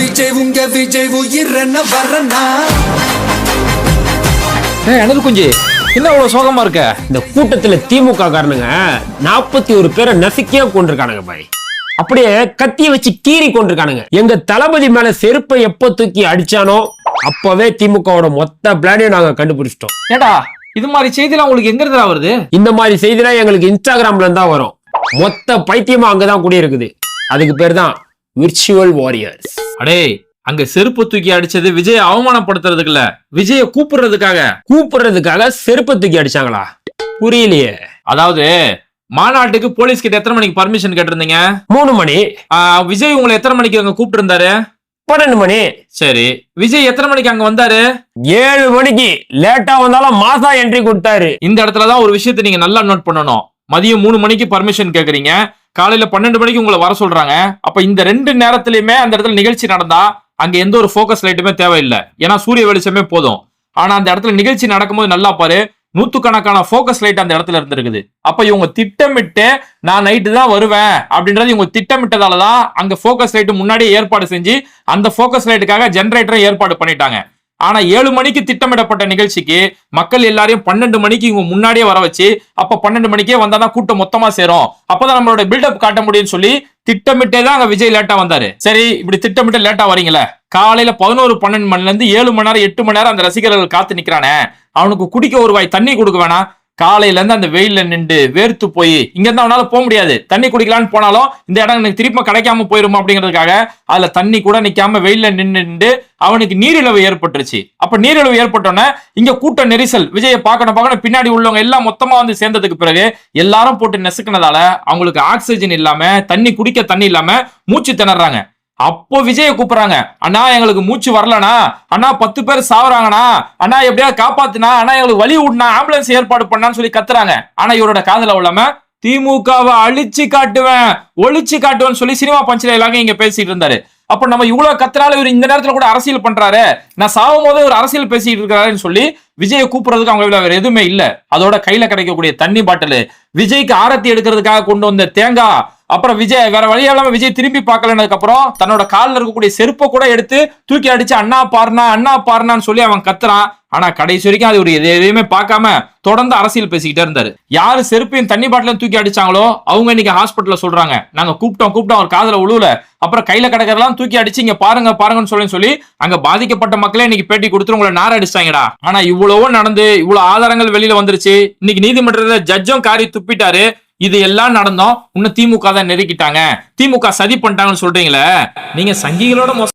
விஜய் உயிர் என்ன வரனா. அனல் குஞ்சு என்ன அவ்வளவு சோகமா இருக்க? இந்த கூட்டத்துல திமுக காரணங்க 41 பேரை நசுக்கியா கொண்டிருக்கானுங்க பாய். அப்படியே கத்திய வச்சு கீறி கொண்டிருக்கானுங்க. எங்க தளபதி மேல செருப்பை எப்ப தூக்கி அடிச்சானோ அப்பவே திமுகவோட மொத்த பிளானையும் நாங்க கண்டுபிடிச்சிட்டோம். ஏடா இது மாதிரி செய்திலாம் உங்களுக்கு எங்க இருந்தா வருது? இந்த மாதிரி செய்திலாம் எங்களுக்கு இன்ஸ்டாகிராம்ல இருந்தா வரும். மொத்த பைத்தியமா அங்கதான் குடியிருக்குது. அதுக்கு பேர் தான் விர்ச்சுவல் வாரியர்ஸ். அடே அங்க செருப்பு தூக்கி அடிச்சது விஜய் அவமானப்படுத்துறதுக்கு இல்ல, விஜய கூப்பிடுறதுக்காக செருப்பை தூக்கி அடிச்சாங்களா? புரியலையே. அதாவது மாநாட்டுக்கு போலீஸ் கிட்ட எத்தனை மணிக்கு பர்மிஷன் கேட்டிருந்தீங்க? 3 மணி. விஜய் உங்களை எத்தனை மணிக்கு அங்க கூப்பிட்டு இருந்தாரு? 12 மணி. சரி, விஜய் எத்தனை மணிக்கு அங்க வந்தாரு? 7 மணிக்கு. லேட்டா வந்தாலும் மாசா என்ட்ரி கொடுத்தாரு. இந்த இடத்துலதான் ஒரு விஷயத்தை நீங்க நல்லா நோட் பண்ணணும். மதியம் 3 மணிக்கு பர்மிஷன் கேக்குறீங்க, காலையில 12 மணிக்கு உங்களை வர சொல்றாங்க. அப்ப இந்த 2 நேரத்திலயுமே அந்த இடத்துல நிகழ்ச்சி நடந்தா அங்க எந்த ஒரு போக்கஸ் லைட்டுமே தேவையில்லை, ஏன்னா சூரிய வெளிச்சமே போதும். ஆனா அந்த இடத்துல நிகழ்ச்சி நடக்கும்போது நல்லா பாரு, நூத்துக்கணக்கான போக்கஸ் லைட் அந்த இடத்துல இருந்திருக்குது. அப்ப இவங்க திட்டமிட்டு நான் நைட்டு தான் வருவேன் அப்படின்றது இவங்க திட்டமிட்டதாலதான் அங்க போக்கஸ் லைட் முன்னாடியே ஏற்பாடு செஞ்சு அந்த போக்கஸ் லைட்டுக்காக ஜெனரேட்டரை ஏற்பாடு பண்ணிட்டாங்க. ஆனா 7 மணிக்கு திட்டமிடப்பட்ட நிகழ்ச்சிக்கு மக்கள் எல்லாரையும் 12 மணிக்கு இவங்க முன்னாடியே வர வச்சு, அப்ப 12 மணிக்கே வந்தாதான் கூட்டம் மொத்தமா சேரும், அப்பதான் நம்மளோட பில்டப் காட்ட முடியும்னு சொல்லி திட்டமிட்டே தான் அங்க விஜய் லேட்டா வந்தாரு. சரி, இப்படி திட்டமிட்டு லேட்டா வரீங்களே, காலையில 11-12 மணில இருந்து 7 மணி நேரம் 8 மணி நேரம் அந்த ரசிகர்கள் காத்து நிக்கிறானே, அவனுக்கு குடிக்க ஒரு வாய் தண்ணி கொடுக்க வேணாம்? காலையில இருந்து அந்த வெயில்ல நின்று வேர்த்து போய் இங்க இருந்தா அவனால போக முடியாது. தண்ணி குடிக்கலான்னு போனாலும் இந்த இடம் எனக்கு திரும்ப கிடைக்காம போயிருமா அப்படிங்கிறதுக்காக அதுல தண்ணி கூட நிக்காம வெயில்ல நின்று அவனுக்கு நீரிழிவு ஏற்பட்டுருச்சு. அப்ப நீரிழிவு ஏற்பட்டோன்னே இங்க கூட்ட நெரிசல், விஜயை பார்க்கணும் பின்னாடி உள்ளவங்க எல்லாம் மொத்தமா வந்து சேர்ந்ததுக்கு பிறகு எல்லாரும் போட்டு நெசுக்குனதால அவங்களுக்கு ஆக்சிஜன் இல்லாம தண்ணி குடிக்க தண்ணி இல்லாம மூச்சு திணறாங்க. அப்போ விஜய கூப்பிடுறாங்க, அண்ணா எங்களுக்கு மூச்சு வரலனா, அண்ணா 10 பேர் சாவறாங்கண்ணா, அண்ணா எப்படியா காப்பாத்துனா, அண்ணா எங்களுக்கு வழி விடனா, ஆம்புலன்ஸ் ஏற்பாடு பண்ணான்னு சொல்லி கத்துறாங்க. ஆனா இவரோட காதுல உள்ளாம திமுகவை அழிச்சு காட்டுவேன் ஒழிச்சு காட்டுவேன்னு சொல்லி சினிமா பஞ்சில எல்லாமே இங்க பேசிட்டு இருந்தாரு. அப்ப நம்ம இவ்வளவு கத்துறாலும் இவர் இந்த நேரத்துல கூட அரசியல் பண்றாரு, நான் சாவும் போதே ஒரு அரசியல் பேசிட்டு இருக்கிறாருன்னு சொல்லி விஜயை கூப்பிடுறதுக்கு அவங்க வேற எதுவுமே இல்ல. அதோட கையில கிடைக்கக்கூடிய தண்ணி பாட்டில், விஜய்க்கு ஆரத்தி எடுக்கிறதுக்காக கொண்டு வந்த தேங்காய், அப்புறம் விஜய் வேற வழி இல்லாம விஜய் திரும்பி பார்க்கலனதுக்கு அப்புறம் தன்னோட காலில் இருக்கக்கூடிய செருப்பை கூட எடுத்து தூக்கி அடிச்சு அண்ணா பாருனான்னு சொல்லி அவன் கத்துறான். ஆனா கடைசி வரைக்கும் அது ஒரு எதையுமே பார்க்காம தொடர்ந்து அரசியல் பேசிக்கிட்டே இருந்தாரு. யாரு செருப்பையும் தண்ணி பாட்டிலையும் தூக்கி அடிச்சாங்களோ அவங்க இன்னைக்கு ஹாஸ்பிட்டல்ல சொல்றாங்க, நாங்க கூப்பிட்டோம் அவர் காதுல உழுவல, அப்புறம் கையில கிடக்கிறதெல்லாம் தூக்கி அடிச்சு இங்க பாருங்கன்னு சொல்லி அங்க பாதிக்கப்பட்ட மக்களே இன்னைக்கு பேட்டி கொடுத்து உங்களை நார அடிச்சாங்கடா. ஆனா இவ்வளவோ நடந்து இவ்வளவு ஆதாரங்கள் வெளியில வந்துருச்சு. இன்னைக்கு நீதிமன்றத்துல ஜட்ஜும் காரி துப்பிட்டாரு. இது எல்லாம் நடந்தோம் இன்னும் திமுக தான் நெருக்கிட்டாங்க, திமுக சதி பண்ணிட்டாங்கன்னு சொல்றீங்களே, நீங்க சங்கிகளோட